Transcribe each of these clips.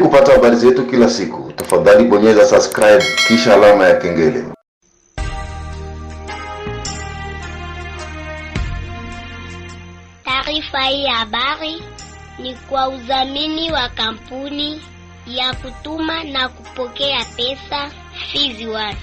kupata habari zetu kila siku, tafadhali bonyeza subscribe kisha alama ya kengele. Taarifa hii ya habari ni kwa udhamini wa kampuni ya kutuma na kupokea pesa Fizi One.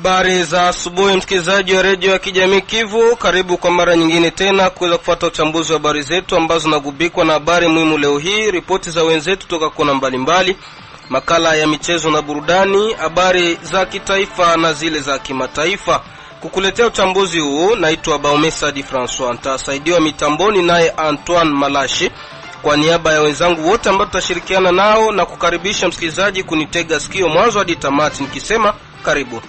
Habari za asubuhi msikilizaji wa redio ya kijamii Kivu, karibu kwa mara nyingine tena kuweza kufuata uchambuzi wa habari zetu ambazo zinagubikwa na habari muhimu leo hii, ripoti za wenzetu kutoka kona mbalimbali, makala ya michezo na burudani, habari za kitaifa na zile za kimataifa. Kukuletea uchambuzi huu naitwa Baumesa Di François, nitasaidiwa mitamboni naye Antoine Malashi. Kwa niaba ya wenzangu wote ambao tutashirikiana nao na kukaribisha msikilizaji kunitega sikio mwanzo hadi tamati nikisema karibu.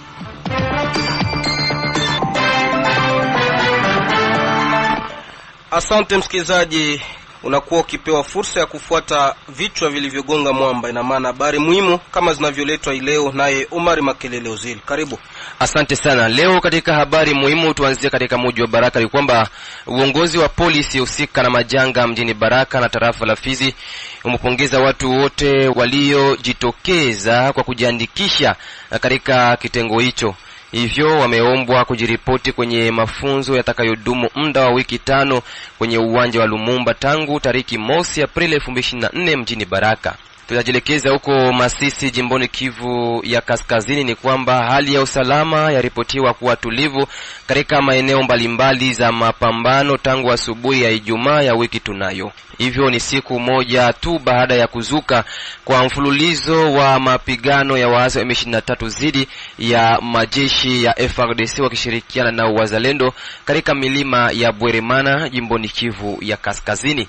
Asante msikilizaji, unakuwa ukipewa fursa ya kufuata vichwa vilivyogonga mwamba, ina maana habari muhimu kama zinavyoletwa leo naye Omar Makelele Ozil. Karibu. Asante sana. Leo katika habari muhimu tuanzie katika mji wa Baraka, ni kwamba uongozi wa polisi husika na majanga mjini Baraka na tarafa la Fizi umepongeza watu wote waliojitokeza kwa kujiandikisha katika kitengo hicho. Hivyo wameombwa kujiripoti kwenye mafunzo yatakayodumu muda wa wiki 5 kwenye uwanja wa Lumumba tangu tariki mosi Aprili 2024 mjini Baraka. Tunajielekeza huko Masisi jimboni Kivu ya Kaskazini, ni kwamba hali ya usalama yaripotiwa kuwa tulivu katika maeneo mbalimbali za mapambano tangu asubuhi ya Ijumaa ya wiki tunayo. Hivyo ni siku moja tu baada ya kuzuka kwa mfululizo wa mapigano ya waasi wa M23 zidi ya majeshi ya FARDC wakishirikiana na wazalendo katika milima ya Bweremana jimboni Kivu ya Kaskazini.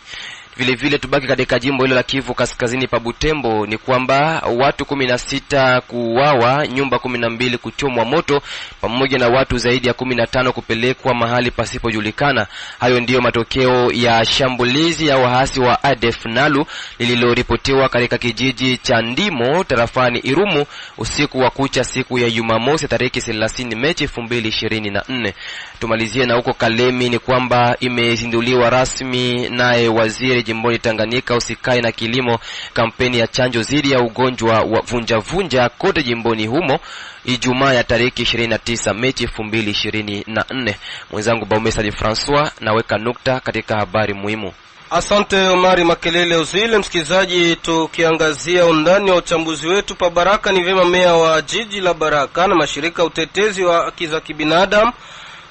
Vile vile tubaki katika jimbo hilo la Kivu Kaskazini pa Butembo, ni kwamba watu 16 kuuawa, nyumba 12 kuchomwa moto pamoja na watu zaidi ya 15 kupelekwa mahali pasipojulikana. Hayo ndiyo matokeo ya shambulizi ya waasi wa ADF Nalu lililoripotiwa katika kijiji cha Ndimo tarafani Irumu usiku wa kucha siku ya Jumamosi tarehe 30 Machi 2024. Tumalizie na huko Kalemi, ni kwamba imezinduliwa rasmi naye waziri jimboni Tanganyika usikai na kilimo kampeni ya chanjo dhidi ya ugonjwa wa vunja kote jimboni humo Ijumaa ya tarehe 29 Machi 2024. Mwenzangu Baumesa Di François naweka nukta katika habari muhimu. Asante Omari Makelele Ozile. Msikilizaji, tukiangazia undani wa uchambuzi wetu pa Baraka, ni vyema meya wa jiji la Baraka na mashirika utetezi wa haki za kibinadamu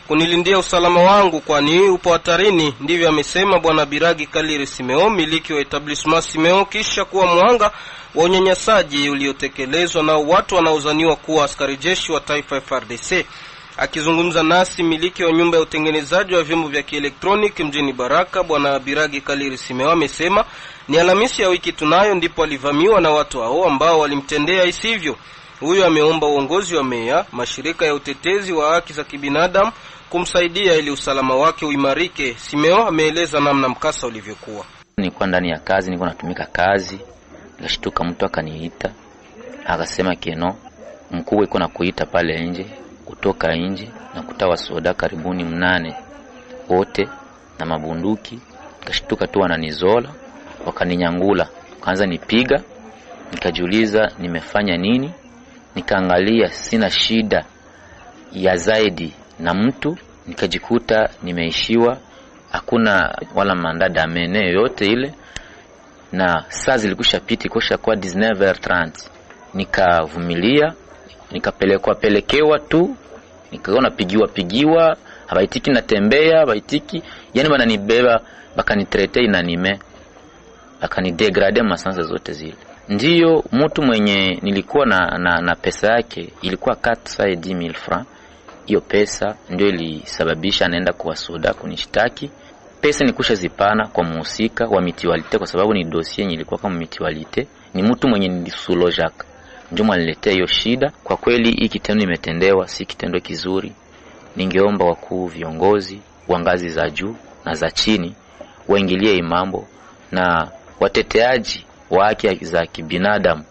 kunilindia usalama wangu kwani upo hatarini, ndivyo amesema bwana Biragi Kaliri Simeo, miliki wa etablissement Simeo, kisha kuwa muhanga wa unyanyasaji uliotekelezwa na watu wanaozaniwa kuwa askari jeshi wa taifa FARDC. Akizungumza nasi miliki wa nyumba ya utengenezaji wa vyombo vya kielektroniki mjini Baraka, bwana Biragi Kaliri Simeo amesema ni Alhamisi ya wiki tunayo ndipo alivamiwa na watu hao ambao walimtendea isivyo. Huyo ameomba uongozi wa meya, mashirika ya utetezi wa haki za kibinadamu kumsaidia ili usalama wake uimarike. Simeo ameeleza namna mkasa ulivyokuwa. Nilikuwa ndani ya kazi, nilikuwa natumika kazi, nikashtuka mtu akaniita. Akasema keno, mkuu yuko nakuita pale nje. Kutoka nje na kutawa soda karibuni 8 wote na mabunduki. Nikashtuka tu wananizola, wakaninyangula, kaanza nipiga. Nikajiuliza nimefanya nini? Nikaangalia sina shida ya zaidi na mtu, nikajikuta nimeishiwa, hakuna wala mandada amene yote ile, na saa zilikushapita kosha kwa 19h30. Nikavumilia, nikapelekewa tu, nikaona pigiwa, habaitiki natembea, habaitiki, yani wananibeba, bakanitrete inanime, bakanidegrade masansa zote zile. Ndiyo mtu mwenye nilikuwa na pesa yake ilikuwa 410,000 francs. Hiyo pesa ndio ilisababisha anaenda kwa soda kunishtaki. pesa nikusha zipana kwa muhusika wa mitiwalite, kwa sababu ni dossier yenye ilikuwa kama mitiwalite, ni mtu mwenye nisulojaka njuma niletea hiyo shida. Kwa kweli hii kitendo imetendewa si kitendo kizuri. Ningeomba wakuu viongozi wa ngazi za juu na za chini waingilie hii mambo, na wateteaji wa haki za kibinadamu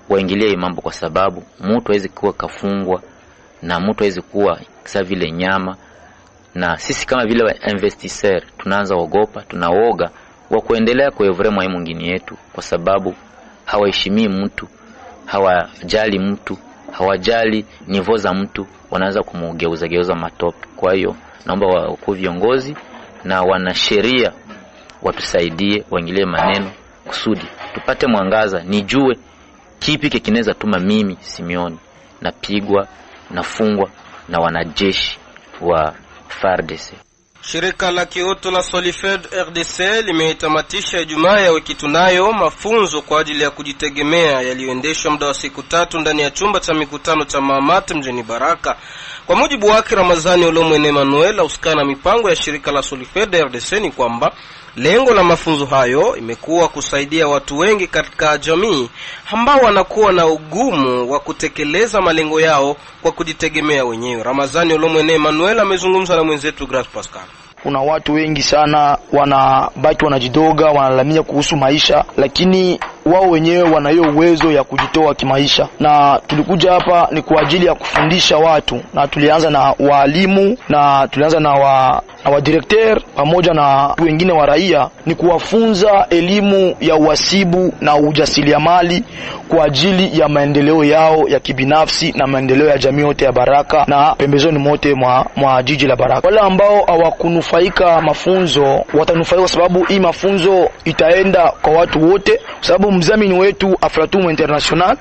waingilie hii mambo, kwa sababu mtu hawezi kuwa kafungwa na mtu hawezi kuwa kisa vile nyama. Na sisi kama vile wa investisseur tunaanza ogopa, tunaoga wa kuendelea kuevre mwa mwingine yetu, kwa sababu hawaheshimii mtu, hawajali mtu, hawajali nivo za mtu, wanaanza kumugeuza matope. Kwa hiyo naomba wakuu viongozi na wanasheria watusaidie, waingilie maneno kusudi tupate mwangaza, nijue kipi kinaweza tuma mimi Simeoni napigwa, nafungwa na wanajeshi wa FARDC. Shirika la kiutu la Solifed RDC limetamatisha Ijumaa ya wiki tunayo mafunzo kwa ajili ya kujitegemea yaliyoendeshwa muda wa siku 3 ndani ya chumba cha mikutano cha Mahamat mjini Baraka. Kwa mujibu wake Ramazani Olomwene Emmanuel, usikana mipango ya shirika la Solifed RDC ni kwamba lengo la mafunzo hayo imekuwa kusaidia watu wengi katika jamii ambao wanakuwa na ugumu wa kutekeleza malengo yao kwa kujitegemea wenyewe. Ramazani Olomwene Emmanuel amezungumza na mwenzetu Grace Pascal. Kuna watu wengi sana wanabaki wanajidoga, wanalamia kuhusu maisha, lakini wao wenyewe wana hiyo uwezo ya kujitoa kimaisha. Na tulikuja hapa ni kwa ajili ya kufundisha watu, na tulianza na walimu na tulianza na wa directeur pamoja na wengine wa raia, ni kuwafunza elimu ya uhasibu na ujasiriamali kwa ajili ya maendeleo yao ya kibinafsi na maendeleo ya jamii yote ya Baraka na pembezoni mote mwa jiji la Baraka. Wale ambao hawakunufaika mafunzo watanufaika, kwa sababu hii mafunzo itaenda kwa watu wote, kwa sababu mzamini wetu Aflatum International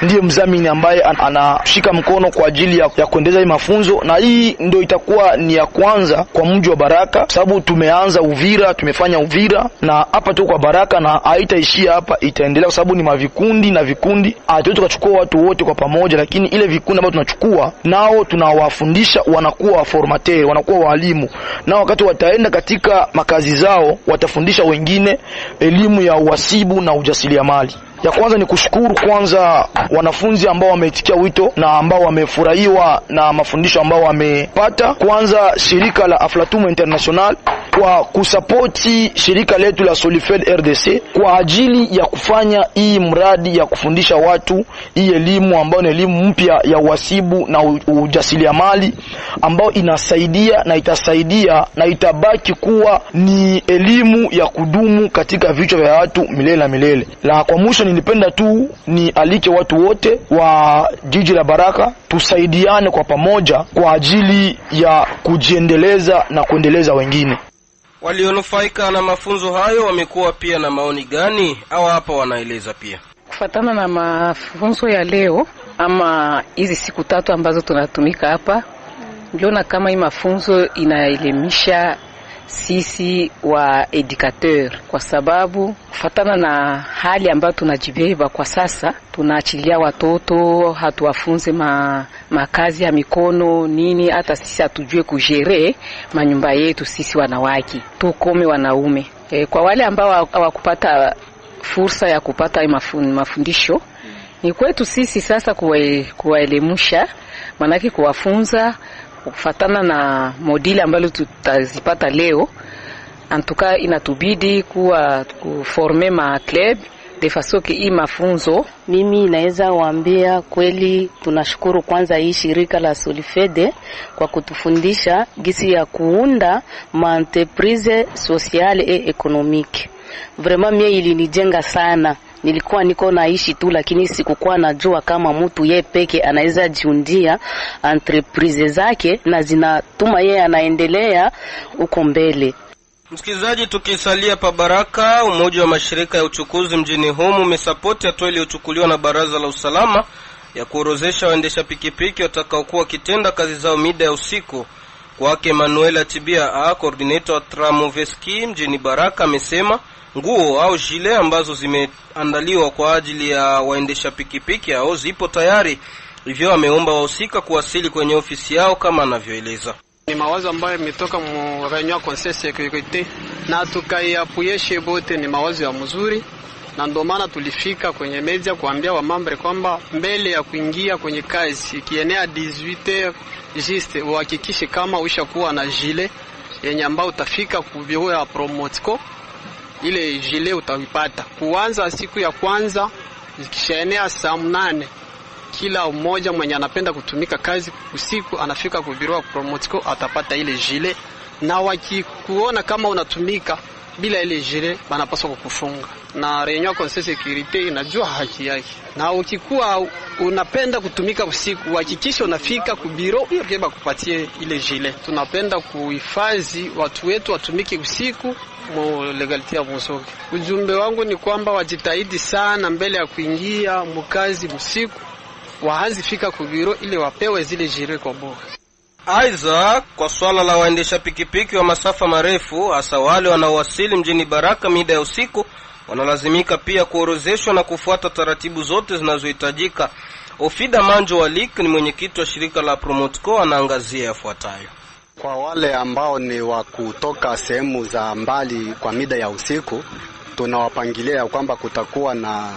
ndiye mzamini ambaye anashika mkono kwa ajili ya kuendeleza hii mafunzo, na hii ndio itakuwa ni ya kwanza kwa mji wa Baraka, sababu tumeanza Uvira, tumefanya Uvira na hapa tu kwa Baraka, na haitaishia hapa, itaendelea kwa sababu ni mavikundi na vikundi. Hatuwezi tukachukua watu wote kwa pamoja, lakini ile vikundi ambao tunachukua nao tunawafundisha, wanakuwa formateur, wanakuwa walimu, na wakati wataenda katika makazi zao watafundisha wengine elimu ya uhasibu na ujasiriamali. Ya kwanza ni kushukuru kwanza wanafunzi ambao wameitikia wito na ambao wamefurahiwa na mafundisho ambao wamepata. Kwanza shirika la Aflatum International kwa kusapoti shirika letu la Solifed RDC kwa ajili ya kufanya hii mradi ya kufundisha watu hii elimu ambayo ni elimu mpya ya uhasibu na ujasiriamali, ambao inasaidia na itasaidia na itabaki kuwa ni elimu ya kudumu katika vichwa vya watu milele na milele. La kwa mwisho nilipenda tu ni alike watu wote wa jiji la Baraka tusaidiane kwa pamoja kwa ajili ya kujiendeleza na kuendeleza wengine. Walionufaika na mafunzo hayo wamekuwa pia na maoni gani? Au hapa wanaeleza pia. Kufatana na mafunzo ya leo ama hizi siku 3 ambazo tunatumika hapa, niliona kama hii mafunzo inaelimisha sisi wa educateur, kwa sababu kufatana na hali ambayo tunajibeba kwa sasa, tunaachilia watoto hatuwafunze makazi ya mikono nini, hata sisi hatujue kujere manyumba yetu sisi wanawake, tukome wanaume. Kwa wale ambao hawakupata fursa ya kupata mafundisho, ni kwetu sisi sasa kuwaelimisha, manaki kuwafunza kufatana na modeli ambayo tutazipata leo. Antuka inatubidi kuforme ma club de façon que hii mafunzo. Mimi naweza waambia kweli tunashukuru kwanza hii shirika la Solifed kwa kutufundisha gisi ya kuunda ma entreprise sociale et économique. Vraiment mie ilinijenga sana. Nilikuwa niko naishi tu, lakini sikukuwa najua kama mtu yeye peke anaweza jiundia entreprise zake na zinatuma yeye anaendelea uko mbele. Msikilizaji, tukisalia pa Baraka, umoja wa mashirika ya uchukuzi mjini humu umesapoti hatua iliyochukuliwa na baraza la usalama ya kuorozesha waendesha pikipiki watakaokuwa kitenda kazi zao mida ya usiku. Kwake Manuela Tibia, coordinator wa Tramoveski mjini Baraka, amesema nguo au jile ambazo zimeandaliwa kwa ajili ya waendesha pikipiki au zipo tayari, hivyo ameomba wahusika kuwasili kwenye ofisi yao kama anavyoeleza. Ni mawazo ambayo yametoka mu reunion conseil sécurité na tukaiapuyeshe bote, ni mawazo ya mzuri, na ndio maana tulifika kwenye media kuambia wa mambre kwamba mbele ya kuingia kwenye kazi ikienea 18h juste uhakikishe kama ushakuwa na gilet yenye ambao utafika ku bureau ya Promotco, ile gilet utawipata kuanza siku ya kwanza ikishaenea saa 8. Kila mmoja mwenye anapenda kutumika kazi usiku anafika ku bureau ya Promotco atapata ile gilet, na wakikuona kama unatumika bila ile gilet banapaswa kukufunga, na reunion conseil sécurité inajua haki yake. Na ukikuwa unapenda kutumika usiku hakikisha unafika ku bureau ili bakupatie ile gilet. Tunapenda kuhifadhi watu wetu watumike usiku mu legality ya muzuri. Ujumbe wangu ni kwamba wajitahidi sana mbele ya kuingia mkazi usiku waanze fika ku bureau ili wapewe zile gilet kwa bure. Aidha, kwa swala la waendesha pikipiki wa masafa marefu, hasa wale wanaowasili mjini Baraka mida ya usiku, wanalazimika pia kuorozeshwa na kufuata taratibu zote zinazohitajika. Ofida Manjo Walik ni mwenyekiti wa shirika la Promotco, anaangazia yafuatayo. Kwa wale ambao ni wa kutoka sehemu za mbali kwa mida ya usiku, tunawapangilia kwamba kutakuwa na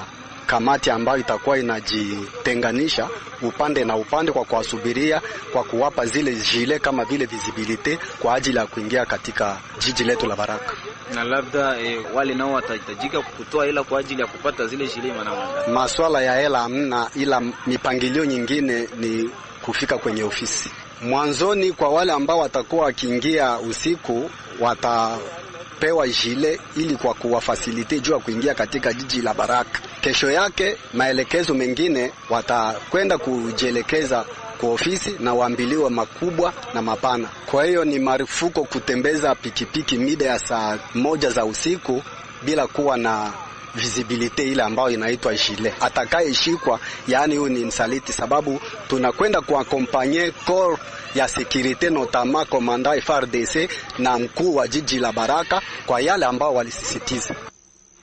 kamati ambayo itakuwa inajitenganisha upande na upande kwa kuwasubiria, kwa kuwapa zile jile kama vile visibility kwa ajili ya kuingia katika jiji letu la Baraka. Na labda wale nao watahitajika kutoa hela kwa ajili ya kupata zile jile manamana. Masuala ya hela hamna, ila mipangilio nyingine ni kufika kwenye ofisi. Mwanzoni kwa wale ambao watakuwa wakiingia usiku watapewa jile ili kwa kuwafasilite juu ya kuingia katika jiji la Baraka. Kesho yake maelekezo mengine watakwenda kujielekeza kwa ofisi na waambiliwa makubwa na mapana. Kwa hiyo ni marufuku kutembeza pikipiki mida ya saa 1 za usiku bila kuwa na visibility ile ambayo inaitwa gilet. Atakayeshikwa, yani huyu ni msaliti, sababu tunakwenda kuakompanye corps ya securite notama komanda FARDC na mkuu wa jiji la Baraka kwa yale ambao walisisitiza.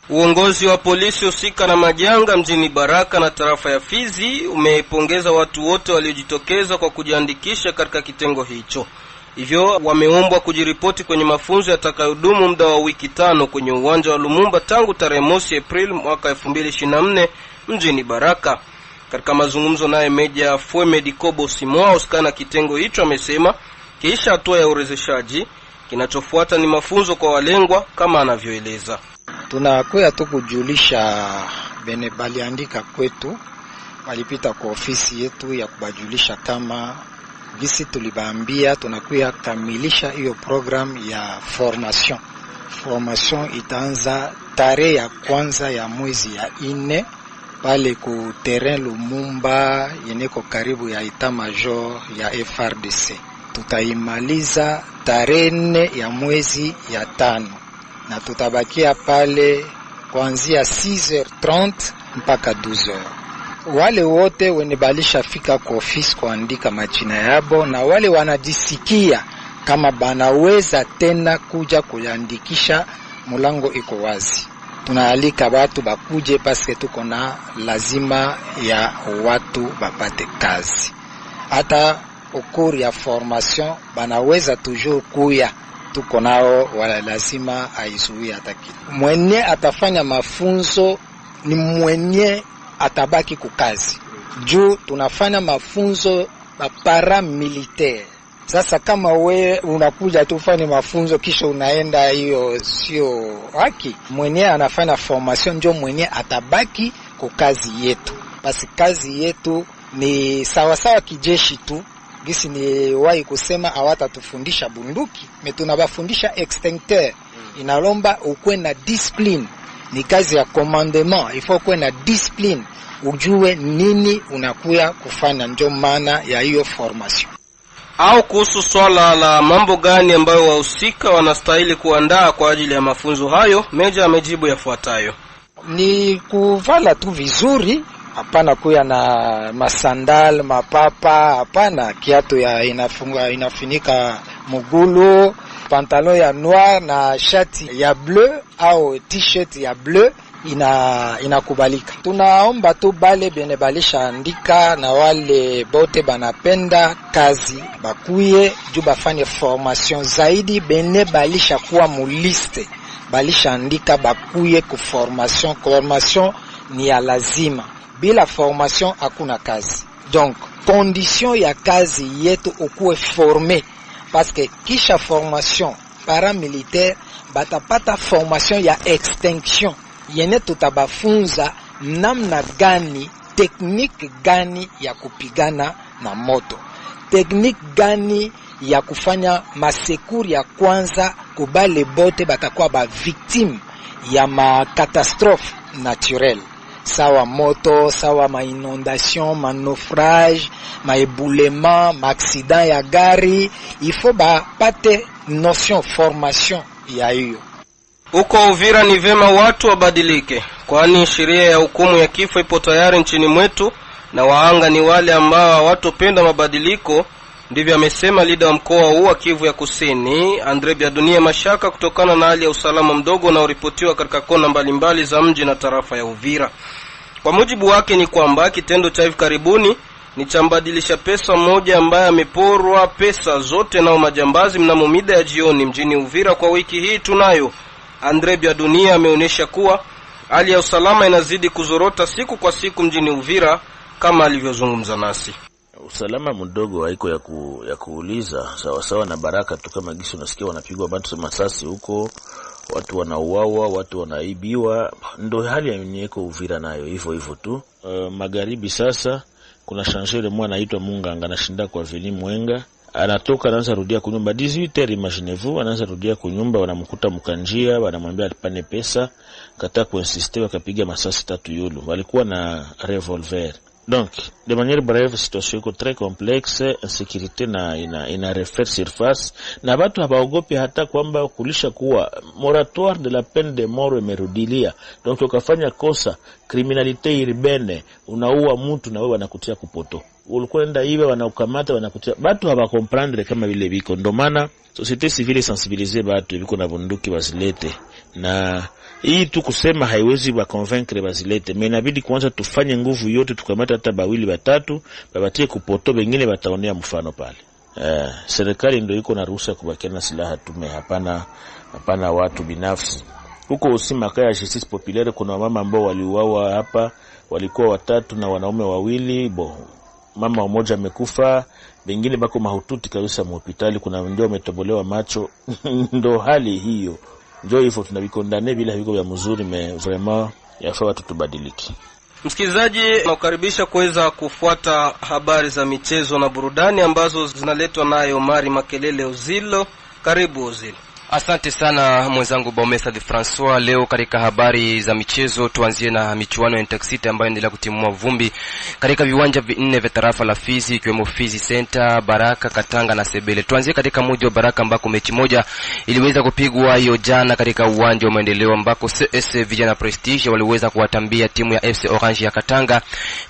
Uongozi wa polisi husika na majanga mjini Baraka na tarafa ya Fizi umepongeza watu wote waliojitokeza kwa kujiandikisha katika kitengo hicho. Hivyo wameombwa kujiripoti kwenye mafunzo yatakayodumu muda wa wiki 5 kwenye uwanja wa Lumumba tangu tarehe 1 Aprili mwaka 2024 mjini Baraka. Katika mazungumzo naye Meja Fuemedi Kobo Simoa uskana kitengo hicho amesema kisha hatua ya urezeshaji kinachofuata ni mafunzo kwa walengwa kama anavyoeleza. Tunakuya tu kujulisha bene baliandika kwetu, walipita kwa ofisi yetu ya kubajulisha kama visi tulibaambia tunakuya kamilisha hiyo program ya formation. Formation itaanza tarehe ya kwanza ya mwezi ya 4 pale ku terrain Lumumba yeneko karibu ya Etat Major ya FARDC. Tutaimaliza tarehe 4 ya mwezi ya 5 na tutabakia pale kuanzia 6h30 mpaka 12h. Wale wote wenye balisha fika kwa ofisi kuandika majina yabo na wale wanajisikia kama banaweza tena kuja kuandikisha, mulango iko wazi. Tunaalika watu bakuje paske tuko na lazima ya watu bapate kazi. Hata ukuri ya formation banaweza toujours kuya, tuko nao, wala lazima aizuia hataki. Mwenye atafanya mafunzo ni mwenye atabaki kukazi. Juu tunafanya mafunzo para militaire. Sasa kama we unakuja tufanye mafunzo kisha unaenda, hiyo sio haki. Mwenye anafanya formation ndio mwenye atabaki kukazi yetu. Basi kazi yetu ni sawa kijeshi tu. Gisi ni wai kusema hawatatufundisha bunduki, tunabafundisha extincteur. Inalomba ukwe na discipline. Ni kazi ya commandement, ifo kuwe na discipline, ujue nini unakuya kufanya, ndio maana ya hiyo formation. Au kuhusu swala la mambo gani ambayo wahusika wanastahili kuandaa kwa ajili ya mafunzo hayo, Meja amejibu yafuatayo. Ni kuvala tu vizuri, hapana kuya na masandal, mapapa, hapana. Kiatu ya inafunika mugulu, pantalon ya noir na shati ya bleu au t-shirt ya bleu, inakubalika. Tunaomba tu bale bene balisha andika na wale bote banapenda kazi bakuye juu bafanye formation zaidi. Bene balisha kuwa muliste balisha andika bakuye ku formation. Formation ni ya lazima, bila formation hakuna kazi. Donc condition ya kazi yetu ukuwe formé, parce que kisha formation paramilitaire batapata formation ya extinction yene tutabafunza namna gani, tekniki gani ya kupigana na moto, tekniki gani ya kufanya masekuri ya kwanza kubale bote batakuwa ba victime ya makatastrophe naturelle, sawa moto, sawa ma inondation, ma naufrage, ma éboulement, ma accident ya gari. Il faut bapate notion formation ya hiyo. Huko Uvira ni vema watu wabadilike, kwani sheria ya hukumu ya kifo ipo tayari nchini mwetu na wahanga ni wale ambao hawatopenda mabadiliko. Ndivyo amesema leader wa mkoa huu wa Kivu ya Kusini, Andre Biadunia Mashaka, kutokana na hali ya usalama mdogo unaoripotiwa katika kona mbalimbali za mji na tarafa ya Uvira. Kwa mujibu wake ni kwamba kitendo cha hivi karibuni ni cha mbadilisha pesa mmoja ambaye ameporwa pesa zote na majambazi mnamo mida ya jioni mjini Uvira. Kwa wiki hii tunayo Andre Biadunia ameonyesha kuwa hali ya usalama inazidi kuzorota siku kwa siku mjini Uvira kama alivyozungumza nasi. Usalama mdogo haiko ya kuuliza, sawa sawa na Baraka tu, kama gisi unasikia wanapigwa watu masasi huko, watu wanauawa, watu wanaibiwa. Ndio hali yenyewe Uvira nayo hivyo tu. Magharibi sasa kuna chancelier mmoja anaitwa Munganga anashinda kwa Vili Mwenga, anatoka anaanza rudia kunyumba 18h, imaginez-vous, anaanza rudia kunyumba, wanamkuta mkanjia, wanamwambia alipane pesa, kataa kuinsister, wakapiga masasi 3 yulu, walikuwa na revolver. Donc de manière brève, situation iko très complexe, insécurité ina refaire surface, na watu hawaogopi hata kwamba kulisha kuwa moratoire de la peine de mort imerudilia. Donc ukafanya kosa criminalité urbaine, unaua mtu na wewe wanakutia kupoto, ulikwenda hivi wanaukamata wanakutia. Watu hawakomprendre kama vile biko. Ndio maana société civile sensibiliser watu biko na bunduki wasilete, na hii tu kusema haiwezi ba convaincre bazilete, mais inabidi kwanza tufanye nguvu yote, tukamata hata bawili batatu babatie kupoto, wengine bataonea mfano pale. Serikali ndio iko na ruhusa kubakia na silaha tume, hapana watu binafsi. Huko Usimaka ya justice populaire kuna mama ambao waliuawa hapa, walikuwa 3 na wanaume 2. Mama mmoja amekufa, wengine bako mahututi kabisa hospitali, kuna ndio wametobolewa macho. Ndio hali hiyo. Ndio hivyo tunabikondane bila hivyo vya mzuri, vraiment yafaa watu tubadiliki. Msikilizaji, nakukaribisha kuweza kufuata habari za michezo na burudani ambazo zinaletwa nayo Mari Makelele Ozilo. Karibu Ozilo. Asante sana mwenzangu Baumesa de François. Leo katika habari za michezo tuanzie na michuano ya Intercity ambayo inaendelea kutimua vumbi katika viwanja 4 vya tarafa la Fizi, ikiwemo Fizi Center, Baraka, Katanga na Sebele. Tuanzie katika mji wa Baraka ambako mechi moja iliweza kupigwa hiyo jana katika uwanja wa Maendeleo, ambako CS Vijana Prestige waliweza kuwatambia timu ya FC Orange ya Katanga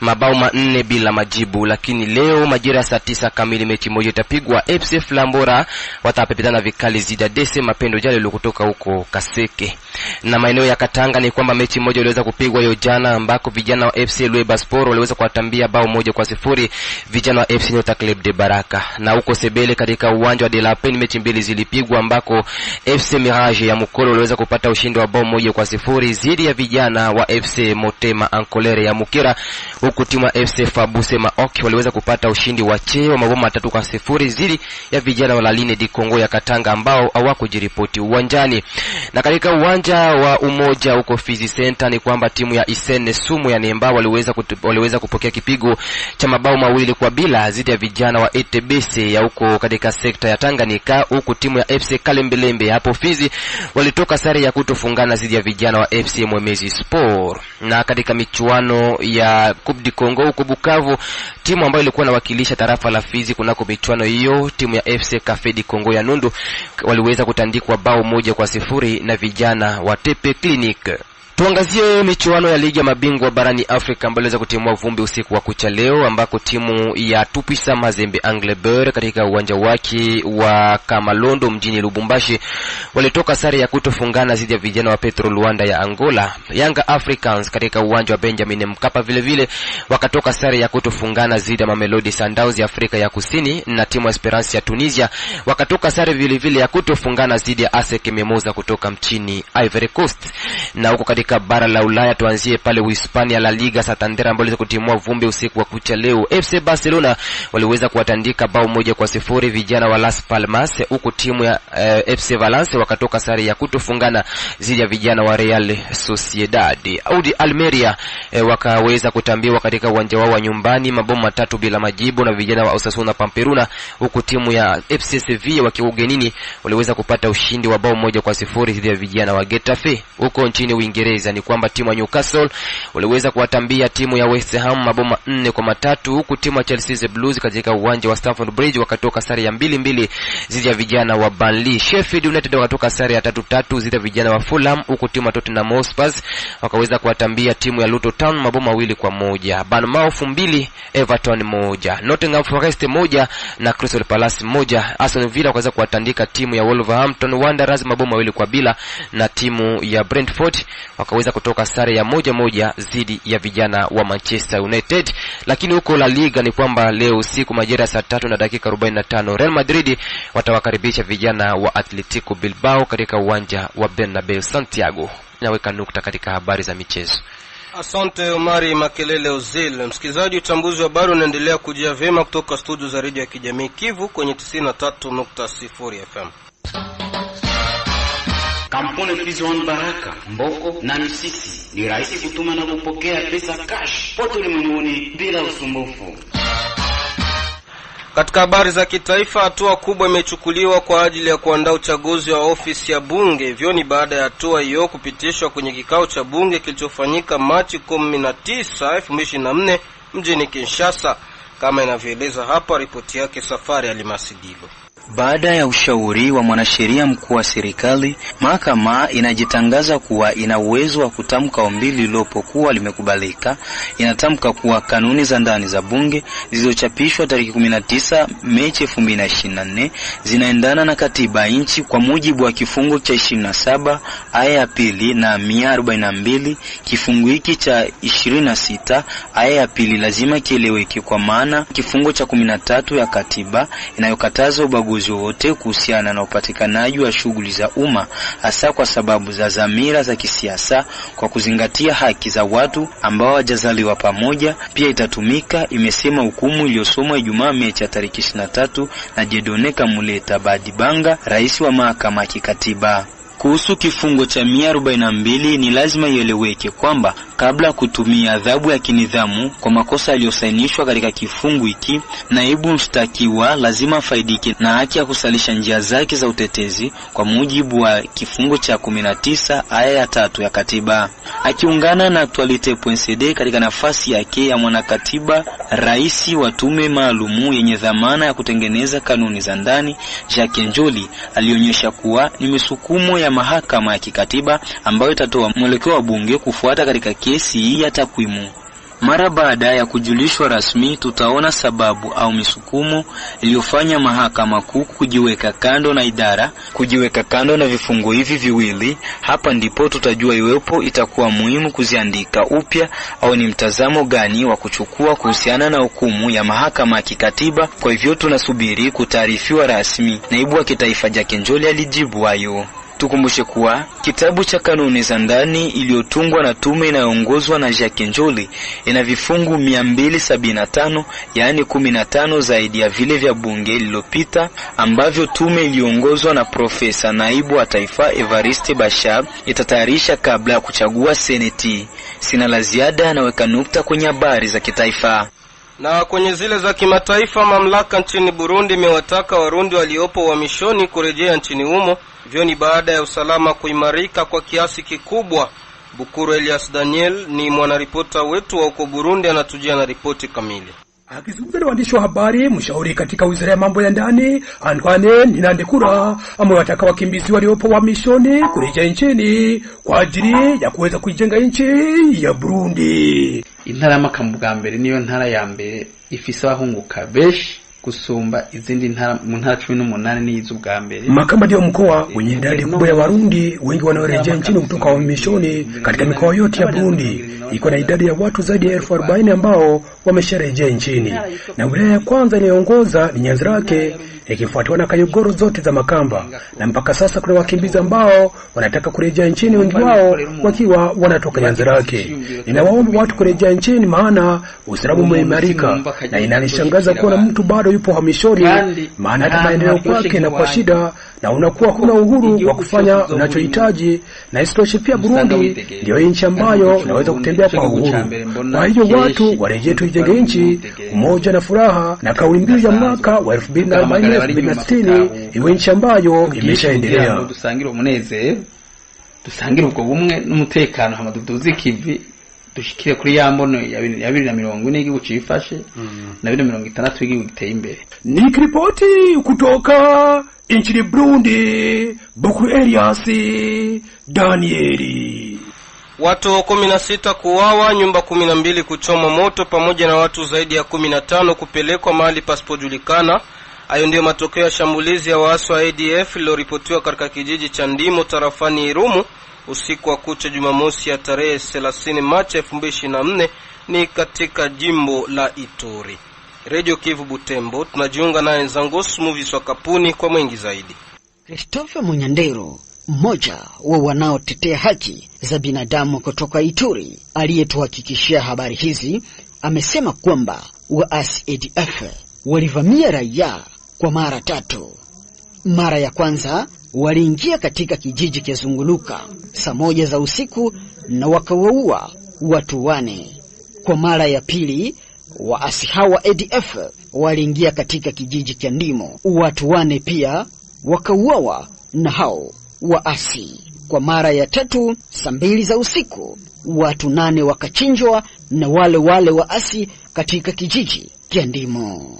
mabao 4 bila majibu. Lakini leo majira saa 9 kamili mechi moja itapigwa. FC Flambora watapepetana vikali zida DC Mapendo Jale kutoka huko Kaseke. Na maeneo ya Katanga ni kwamba mechi moja iliweza kupigwa hiyo jana, ambako vijana wa FC Lueba Sport waliweza kuwatambia bao 1-0 vijana wa FC Nyota Club de Baraka. Na huko Sebele katika uwanja wa De La Pen mechi 2 zilipigwa, ambako FC Mirage ya Mukolo waliweza kupata ushindi wa bao 1-0 zidi ya vijana wa FC Motema Ankolere ya Mukira, huku timu ya FC Fabuse Maoki waliweza kupata ushindi wa cheo mabao 3-0 zidi ya vijana wa Laline di Kongo ya Katanga ambao hawakujiripoti uwanjani. Na katika uwanja wa Umoja huko Fizi Center ni kwamba timu ya Isene Sumu ya Nemba waliweza kupokea kipigo cha mabao 2-0 zidi ya vijana wa ETBC ya huko katika sekta ya Tanganyika, huku timu ya FC Kalembelembe hapo Fizi walitoka sare ya kutofungana zidi ya vijana wa FC Mwemezi Sport. Na katika michuano ya Coupe du Congo huko Bukavu, timu ambayo ilikuwa inawakilisha tarafa la Fizi kunako michuano hiyo, timu ya FC Cafe di Congo ya Nundu waliweza kutandikwa bao 1-0 na vijana wa Tepe Clinic. Tuangazie michuano ya ligi ya mabingwa barani Afrika ambayo iliweza kutimua vumbi usiku wa kucha leo, ambako timu ya Tupisa Mazembe Anglebert katika uwanja wake wa Kamalondo mjini Lubumbashi walitoka sare ya kutofungana dhidi ya vijana wa Petro Luanda ya Angola. Yanga Africans katika uwanja wa Benjamin Mkapa vile vile wakatoka sare ya kutofungana dhidi ya Mamelodi Sundowns ya Afrika ya Kusini, na timu Esperance ya Tunisia wakatoka sare vile vile ya kutofungana dhidi ya ASEC Mimosas kutoka mchini Ivory Coast. Na huko katika bara la Ulaya tuanzie pale Uhispania, La Liga Santander ambayo iliweza kutimua vumbi usiku wa kucha leo. FC Barcelona waliweza kuwatandika bao 1-0 vijana wa Las Palmas, huku timu ya FC Valence wakatoka sare ya kutofungana dhidi ya vijana wa Real Sociedad. Audi Almeria wakaweza kutambiwa katika uwanja wao wa nyumbani mabao 3 bila majibu na vijana wa Osasuna Pamplona, huku timu ya FC Sevilla wakiwa ugenini waliweza kupata ushindi wa bao 1-0 dhidi ya vijana wa Getafe. Huko nchini Uingereza ni kwamba timu ya Newcastle waliweza kuwatambia timu ya West Ham mabao 4-3, huku timu ya Chelsea Blues katika uwanja wa Stamford Bridge wakatoka sare ya 2-2 dhidi ya vijana wa Burnley. Sheffield United wakatoka sare ya 3-3 dhidi ya vijana wa Fulham, huku timu ya Tottenham Hotspur wakaweza kuwatambia timu ya Luton Town mabao 2-1. Bournemouth 2, Everton 1, Nottingham Forest 1 na Crystal Palace 1. Aston Villa wakaweza kuwatandika timu ya Wolverhampton Wanderers mabao 2-2, na timu ya Brentford wakaweza kutoka sare ya 1-1 dhidi ya vijana wa Manchester United. Lakini huko La Liga ni kwamba leo usiku majira saa 3:45 Real Madrid watawakaribisha vijana wa Atletico Bilbao katika uwanja wa Bernabeu Santiago. Naweka nukta katika habari za michezo. Asante Omari Makelele Ozil. Msikilizaji, utambuzi wa habari unaendelea kujia vema kutoka studio za Radio ya Kijamii Kivu kwenye 93.0 FM. Kampuni Fizion Baraka, Mboko na Misisi ni rahisi kutuma na kupokea pesa cash pote ulimwenguni bila usumbufu. Katika habari za kitaifa, hatua kubwa imechukuliwa kwa ajili ya kuandaa uchaguzi wa ofisi ya bunge. Hivyo ni baada ya hatua hiyo kupitishwa kwenye kikao cha bunge kilichofanyika Machi 19, 2024 mjini Kinshasa, kama inavyoeleza hapa ripoti yake Safari Alimasidilo. Baada ya ushauri wa mwanasheria mkuu wa serikali, mahakama inajitangaza kuwa ina uwezo wa kutamka ombi lililopokuwa limekubalika. Inatamka kuwa kanuni za ndani za bunge zilizochapishwa tarehe 19 Machi 2024 zinaendana na katiba nchi kwa mujibu wa kifungu cha 27 aya ya pili na 142 kifungu hiki cha 26 aya ya pili lazima kieleweke, kwa maana kifungu cha 13 ya katiba inayokataza ubaguzi wote kuhusiana na upatikanaji wa shughuli za umma, hasa kwa sababu za dhamira za kisiasa, kwa kuzingatia haki za watu ambao hawajazaliwa pamoja, pia itatumika, imesema hukumu iliyosomwa Ijumaa Machi tarehe 23 na Jedone Kamuleta Badibanga, rais wa mahakama ya kikatiba. Kuhusu kifungo cha 142 ni lazima ieleweke kwamba kabla kutumia adhabu ya kinidhamu kwa makosa yaliyosainishwa katika kifungu hiki, naibu mshtakiwa lazima faidike na haki ya kusalisha njia zake za utetezi kwa mujibu wa kifungu cha 19 aya ya 3 ya katiba. Akiungana na Actualite.cd katika nafasi yake ya mwanakatiba, rais wa tume maalumu yenye dhamana ya kutengeneza kanuni za ndani, Jacques Njoli, alionyesha kuwa ni misukumo ya mahakama ya kikatiba ambayo itatoa mwelekeo wa bunge kufuata katika kesi hii ya takwimu. Mara baada ya kujulishwa rasmi, tutaona sababu au misukumo iliyofanya mahakama kuu kujiweka kando na idara, kujiweka kando na vifungo hivi viwili. Hapa ndipo tutajua iwepo itakuwa muhimu kuziandika upya au ni mtazamo gani wa kuchukua kuhusiana na hukumu ya mahakama ya kikatiba. Kwa hivyo tunasubiri kutaarifiwa rasmi. Naibu wa kitaifa Jacques Njoli alijibu hayo. Tukumbushe kuwa kitabu cha kanuni za ndani iliyotungwa na tume inayoongozwa na Jacques Njoli ina vifungu 275, yaani 15 zaidi ya vile vya bunge lililopita ambavyo tume iliongozwa na Profesa naibu wa taifa Evariste Bashab itatayarisha kabla ya kuchagua seneti. Sina la ziada, naweka nukta kwenye habari za kitaifa. Na kwenye zile za kimataifa, mamlaka nchini Burundi imewataka Warundi waliopo uhamishoni kurejea nchini humo. Hivyo ni baada ya usalama kuimarika kwa kiasi kikubwa. Bukuru Elias Daniel ni mwanaripota wetu wa huko Burundi, anatujia na ripoti kamili. Akizungumza na waandishi wa habari, mshauri katika wizara ya mambo ya ndani Antoine Ninandekura amewataka wakimbizi waliopo uhamishoni kurejea nchini kwa ajili ya kuweza kuijenga nchi ya Burundi. Intara y'Amakamba bwa mbere niyo ntara ya mbere ifise abahunguka beshi kusumba izindi ntara mu ntara 18 n'izo bwa mbere. Makamba ndio mkoa wenye idadi kubwa ya Warundi wengi wanaorejea nchini kutoka uhamishoni katika mikoa yote ya Burundi. Iko na idadi ya watu zaidi ya 40,000 ambao wamesharejea nchini. Na wilaya ya kwanza inayoongoza ni Nyanzarake, ikifuatiwa na Kayogoro zote za Makamba. Na mpaka sasa kuna wakimbizi ambao wanataka kurejea nchini, wengi wao wakiwa wanatoka Nyanzarake. Ninawaomba watu kurejea nchini maana usalama umeimarika, na inanishangaza kuona mtu bado yupo hamishoni, maana hata maendeleo kwake na kwa shida, na unakuwa kuna uhuru wa kufanya unachohitaji. Na isitoshe pia Burundi ndio nchi ambayo unaweza kutembea kwa uhuru. Kwa hiyo watu warejee tuijenge nchi, umoja na furaha, na kauli mbiu ya mwaka wa 2040 iwe nchi ambayo imeshaendelea. Dusangira umunezero, dusangira ubwo bumwe n'umutekano, hama duduze ikivi dushikire kuri ya mbono ya 2040 igihugu cifashe na 2060 igihugu giteye imbere. Nikiripoti kutoka nchini Burundi, Bukuru Elias Danieli. Watu 16 kuuawa, nyumba 12 kuchoma moto, pamoja na watu zaidi ya 15 kupelekwa mahali pasipojulikana. Hayo ndio matokeo ya shambulizi ya waasi wa ADF lililoripotiwa katika kijiji cha Ndimo tarafani Irumu usiku wa kucha Jumamosi ya tarehe 30 Machi 2024 ni katika jimbo la Ituri. Radio Kivu Butembo, tunajiunga na Nzangosu Movies wa Kapuni kwa mengi zaidi. Christopher Munyandero, mmoja wa wanaotetea haki za binadamu kutoka Ituri, aliyetuhakikishia habari hizi, amesema kwamba waasi ADF walivamia raia kwa mara 3. Mara ya kwanza waliingia katika kijiji cha Zunguluka saa 1 za usiku na wakawaua watu 4. Kwa mara ya pili waasi hawa ADF waliingia katika kijiji cha Ndimo, watu 4 pia wakauawa na hao waasi. Kwa mara ya 3 saa 2 za usiku watu 8 wakachinjwa na wale waasi katika kijiji cha Ndimo.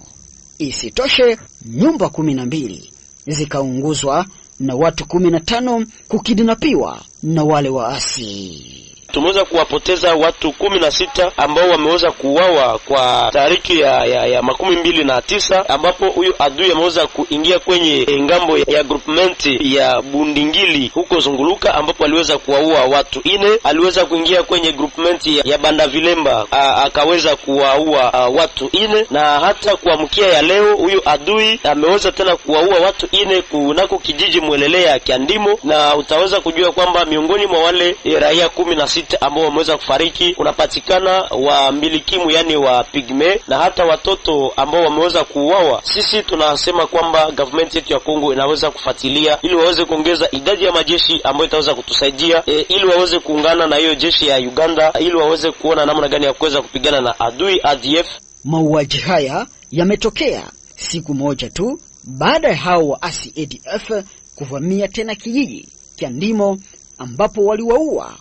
Isitoshe, nyumba 12 zikaunguzwa na watu 15 kukidnapiwa na wale waasi. Tumeweza kuwapoteza watu 16 ambao wameweza kuuawa kwa tariki ya 29, ambapo huyu adui ameweza kuingia kwenye ngambo ya groupment ya Bundingili huko Zunguluka, ambapo aliweza kuwaua watu 4. Aliweza kuingia kwenye groupment ya Bandavilemba akaweza kuwaua watu 4, na hata kuamkia ya leo huyu adui ameweza tena kuwaua watu 4 kunako kijiji Mwelelea Kiandimo, na utaweza kujua kwamba miongoni mwa wale raia 16 ambao wameweza kufariki unapatikana wa mbilikimu, yani wa pigme, na hata watoto ambao wameweza kuuawa. Sisi tunasema kwamba government yetu ya Kongo inaweza kufuatilia ili waweze kuongeza idadi ya majeshi ambayo itaweza kutusaidia ili waweze kuungana na hiyo jeshi ya Uganda ili waweze kuona namna gani ya kuweza kupigana na adui ADF. Mauaji haya yametokea siku moja tu baada ya hao waasi ADF kuvamia tena kijiji cha Ndimo ambapo waliwaua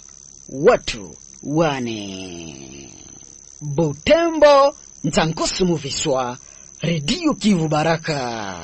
watu 4. Butembo, Nzangosu Movies wa Radio Kivu Baraka.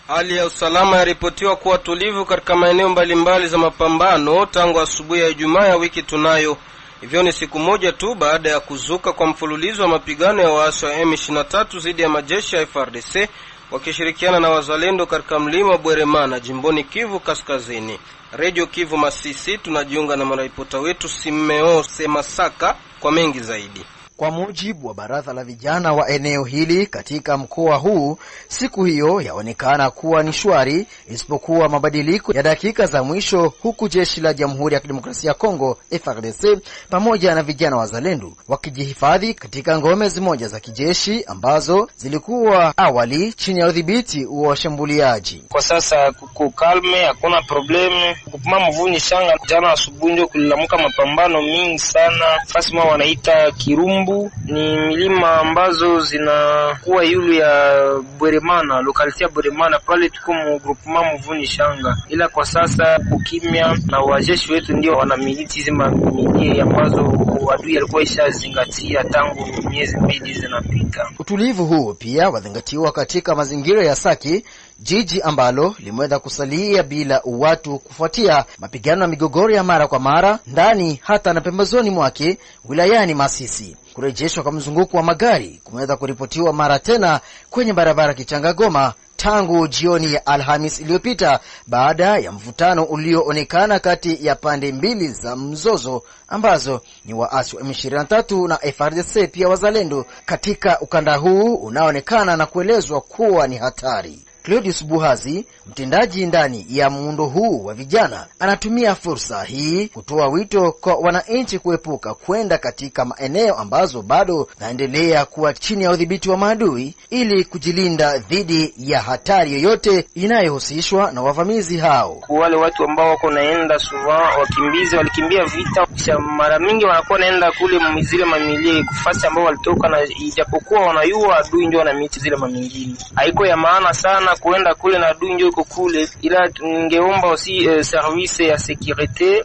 Hali ya usalama yaripotiwa kuwa tulivu katika maeneo mbalimbali za mapambano tangu asubuhi ya Ijumaa ya wiki tunayo. Hivyo ni siku moja tu baada ya kuzuka kwa mfululizo wa mapigano ya waasi wa M23 dhidi ya majeshi ya FARDC wakishirikiana na wazalendo katika mlima Bweremana jimboni Kivu Kaskazini. Radio Kivu Masisi, tunajiunga na maripota wetu Simeo Semasaka kwa mengi zaidi. Kwa mujibu wa baraza la vijana wa eneo hili katika mkoa huu, siku hiyo yaonekana kuwa ni shwari isipokuwa mabadiliko ya dakika za mwisho, huku jeshi la Jamhuri ya Kidemokrasia ya Kongo FARDC pamoja na vijana wazalendo wakijihifadhi katika ngome zimoja za kijeshi ambazo zilikuwa awali chini ya udhibiti wa washambuliaji. Kwa sasa kuko kalme, hakuna probleme. Kupima mvuni shanga, jana asubuhi ndio kulilamuka mapambano mingi sana. Fasima wanaita Kirumbu Bambu ni milima ambazo zinakuwa yulu ya Bweremana, lokalite ya Bweremana, pale tuko mu groupement Muvuni Shanga. Ila kwa sasa kukimya na wajeshi wetu ndio wanamiliki hizi mamili ambazo adui alikuwa ishazingatia tangu miezi 2 zinapita. Utulivu huu pia wadhingatiwa katika mazingira ya Saki, jiji ambalo limeweza kusalia bila watu kufuatia mapigano na migogoro ya mara kwa mara ndani hata na pembezoni mwake wilayani Masisi. Kurejeshwa kwa mzunguko wa magari kumeweza kuripotiwa mara tena kwenye barabara Kichanga Goma tangu jioni ya Alhamis iliyopita baada ya mvutano ulioonekana kati ya pande mbili za mzozo ambazo ni waasi wa M23 na FARDC pia wazalendo katika ukanda huu unaonekana na kuelezwa kuwa ni hatari. Claudius Buhazi, mtendaji ndani ya muundo huu wa vijana, anatumia fursa hii kutoa wito kwa wananchi kuepuka kwenda katika maeneo ambazo bado naendelea kuwa chini ya udhibiti wa maadui ili kujilinda dhidi ya hatari yoyote inayohusishwa na wavamizi hao. Wale watu ambao wako naenda souvent wakimbizi walikimbia vita, kisha mara mingi wanakuwa naenda kule zile mamilie kufasi ambao walitoka, na ijapokuwa wanayua adui ndio wanamiti zile mamingine. Haiko ya maana sana kuenda kule na adui ndio iko kule, ila ningeomba aussi service ya securite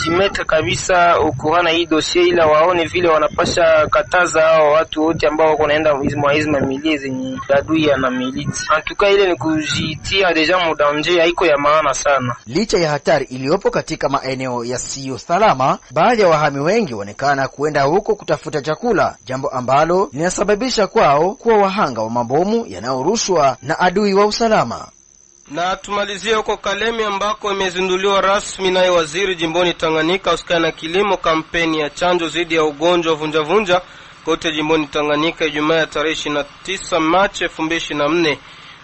zimetre kabisa au courant hii dossier, ila waone vile wanapasha kataza hao watu wote ambao wako naenda hizo mamilie zenye adui na militi. En tout cas ile ni kujitia deja mu danger, haiko ya maana sana. Licha ya hatari iliyopo katika maeneo yasiyo salama, baadhi ya wahami wengi waonekana kuenda huko kutafuta chakula, jambo ambalo linasababisha kwao kuwa wahanga wa mabomu yanayorushwa na adui wa usalama. Na tumalizie huko Kalemi ambako imezinduliwa rasmi naye waziri jimboni Tanganyika usikana na kilimo kampeni ya chanjo dhidi ya ugonjwa wa vunjavunja kote jimboni Tanganyika Ijumaa ya tarehe 29 Machi 2024.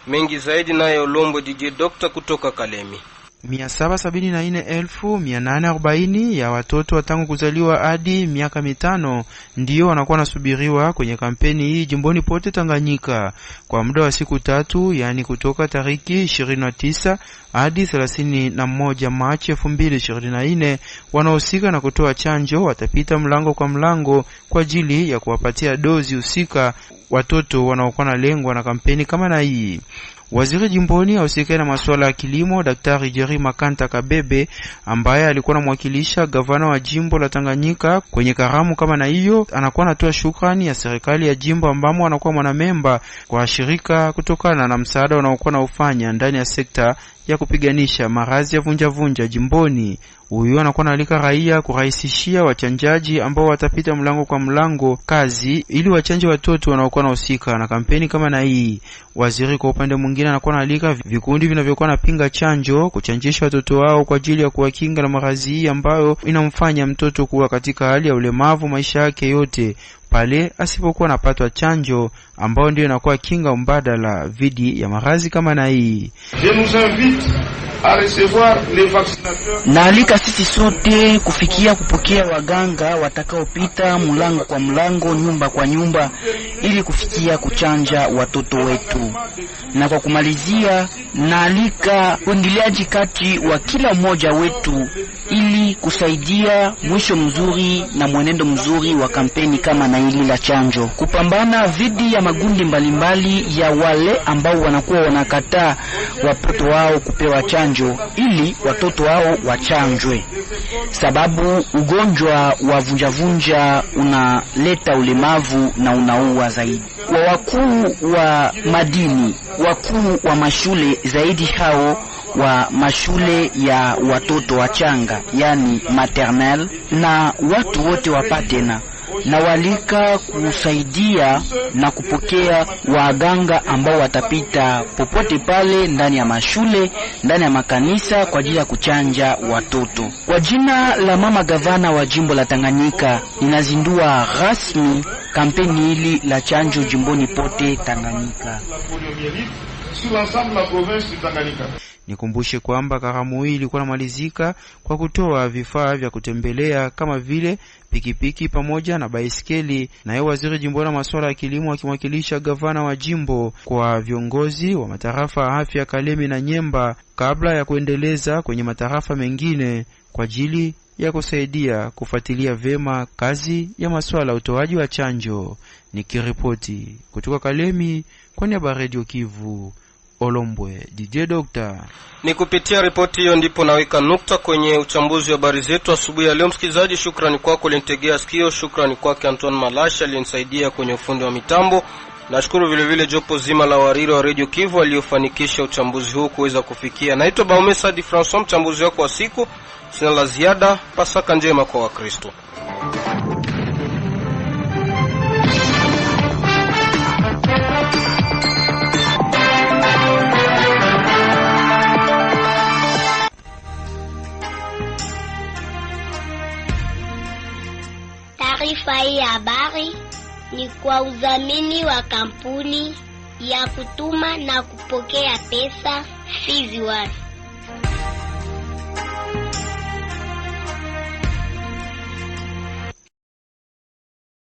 Mengi zaidi naye Olombo DJ Doctor kutoka Kalemi. 774,840 ya watoto watangu kuzaliwa hadi miaka 5 ndio wanakuwa nasubiriwa kwenye kampeni hii jimboni pote Tanganyika kwa muda wa siku 3, yani kutoka tariki 29 hadi 31 Machi 2024. Wanaohusika na kutoa chanjo watapita mlango kwa mlango kwa ajili ya kuwapatia dozi husika watoto wanaokuwa na lengwa na kampeni kama na hii. Waziri jimboni ausikae na masuala ya kilimo Daktari Jerry Makanta Kabebe, ambaye alikuwa anamwakilisha gavana wa jimbo la Tanganyika kwenye karamu kama na hiyo, anakuwa anatoa shukrani ya serikali ya jimbo ambamo anakuwa mwanamemba kwa shirika kutokana na msaada unaokuwa na ufanya ndani ya sekta ya kupiganisha maradhi ya vunjavunja jimboni. Huyu anakuwa analika raia kurahisishia wachanjaji ambao watapita mlango kwa mlango kazi ili wachanje watoto wanaokuwa nahusika na kampeni kama na hii. Waziri kwa upande mwingine anakuwa analika vikundi vinavyokuwa napinga chanjo kuchanjisha watoto wao kwa ajili ya kuwakinga na maradhi hii ambayo inamfanya mtoto kuwa katika hali ya ulemavu maisha yake yote pale asipokuwa napatwa chanjo ambao ndio inakuwa kinga mbadala dhidi ya maradhi kama na hii. Naalika sisi sote kufikia kupokea waganga watakaopita mlango kwa mlango, nyumba kwa nyumba, ili kufikia kuchanja watoto wetu. Na kwa kumalizia, naalika uingiliaji kati wa kila mmoja wetu ili kusaidia mwisho mzuri na mwenendo mzuri wa kampeni kama na hili la chanjo, kupambana dhidi ya magundi mbalimbali ya wale ambao wanakuwa wanakataa watoto wao kupewa chanjo ili watoto wao wachanjwe, sababu ugonjwa wa vunjavunja unaleta ulemavu na unaua zaidi. Wa wakuu wa madini, wakuu wa mashule zaidi hao wa mashule ya watoto wachanga, yani maternelle, na watu wote wapatena na walika kusaidia na kupokea waganga ambao watapita popote pale ndani ya mashule, ndani ya makanisa kwa ajili ya kuchanja watoto. Kwa jina la mama gavana wa jimbo la Tanganyika, ninazindua rasmi kampeni hili la chanjo jimboni pote Tanganyika. Nikumbushe kwamba karamu hii ilikuwa namalizika kwa kutoa vifaa vya kutembelea kama vile pikipiki pamoja na baiskeli. Naye waziri jimboni wa masuala ya kilimo akimwakilisha gavana wa jimbo kwa viongozi wa matarafa ya afya Kalemi na Nyemba kabla ya kuendeleza kwenye matarafa mengine kwa ajili ya kusaidia kufuatilia vema kazi ya masuala ya utoaji wa chanjo. Nikiripoti kutoka Kalemi kwa niaba ya Radio Kivu, Olombwe DJ Doctor. Ni kupitia ripoti hiyo ndipo naweka nukta kwenye uchambuzi wa habari zetu asubuhi ya leo. Msikilizaji, shukrani kwako ulinitegea sikio, shukrani kwake Antoine Malasha aliyenisaidia kwenye ufundi wa mitambo. Nashukuru vile vile jopo zima la wariri wa Radio Kivu waliofanikisha uchambuzi huu kuweza kufikia. Naitwa Baumesa Di François, mchambuzi wako wa siku. Sina la ziada, Pasaka njema kwa Wakristo. Taarifa hii ya habari ni kwa udhamini wa kampuni ya kutuma na kupokea pesa Fizi One.